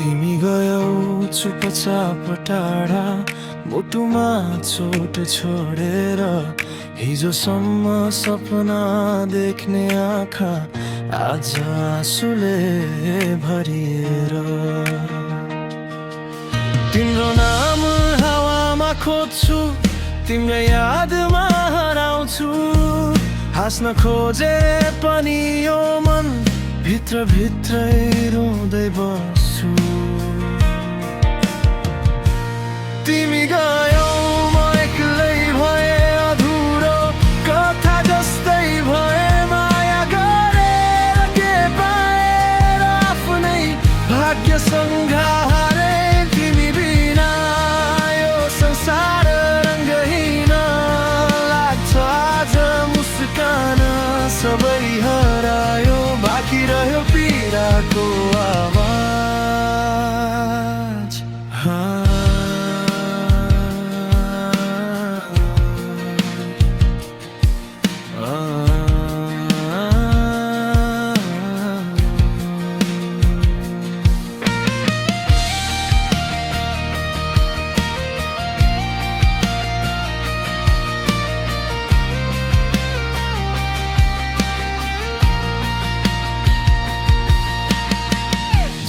तिमी गयौ चुपचाप टाढा, मुटुमा चोट छोडेर। हिजोसम्म सपना देख्ने आँखा आज आँसुले भरिएर। तिम्रो नाम हावामा खोज्छु, तिम्रो यादमा हराउँछु। हाँस्न खोजे पनि यो मन भित्र भित्रै रुँदै बस्छु। तिमी गयौ म एक्लै भए, अधुरो कथा जस्तै भए। माया गरेर के पाएर आफ्नै भाग्यसँग हारे। तिमी बिना यो संसार रङ्गहीन लाग्छ आज। मुस्कान सबै हरायो, बाँकी रह्यो पीडाको आवाज।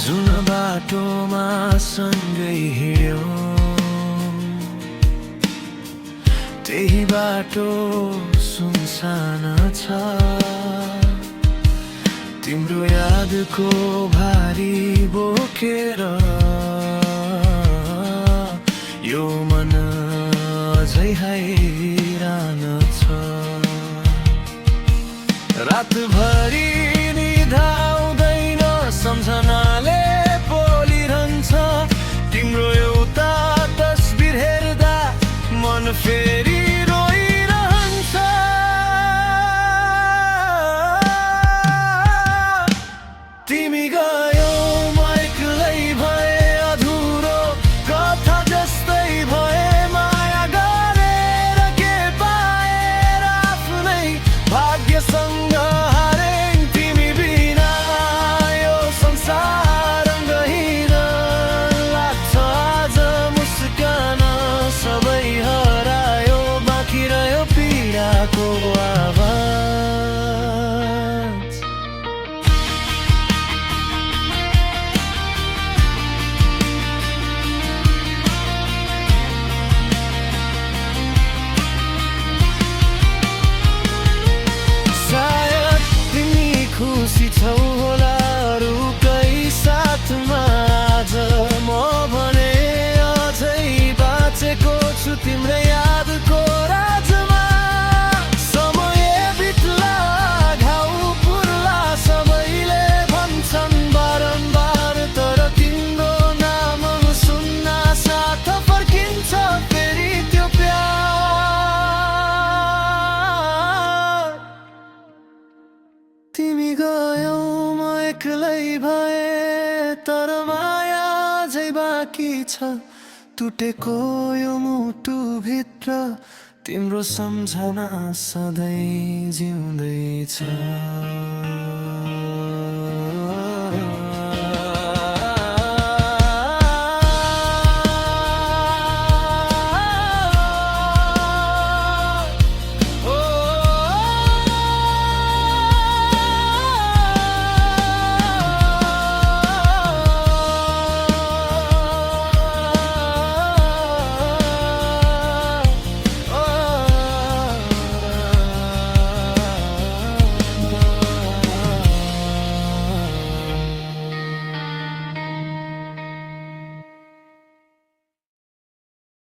जुन बाटोमा सँगै हिँड्यौँ, त्यही बाटो सुनसान छ। तिम्रो यादको भारी बोकेर यो मन अझै हैरान छ। रातभरि निदा आउँदैन, सम्झनाले पोलिरहन्छ। तिम्रो एउटा तस्बिर हेर्दा मन फेरि रोइरहन्छ। तिमी गयौ म एक्लै भए, अधुरो कथा जस्तै भए। माया गरेर के पाएर आफ्नै भाग्यसँग हारे। तिमी बिना यो संसार रङ्गहीन लाग्छ आज। मुस्कान सबै हरायो, बाँकी रह्यो पीडाको आवाज। सायद तिमी खुसी छौ होला अरूकै साथमा आज। म भने अझै बाँचेको छु तिम्रै यादको राजमा। समय बित्ला घाउ पुर्ला सबैले भन्छन् बारम्बार, तर तिम्रो नाम सुन्न साथ फर्किन्छ फेरि त्यो प्यार। तिमी गयौ म एक्लै भए, तर माया अझै बाँकी छ। टुटेको यो मुटु भित्र तिम्रो सम्झना सधैँ जिउँदैछ।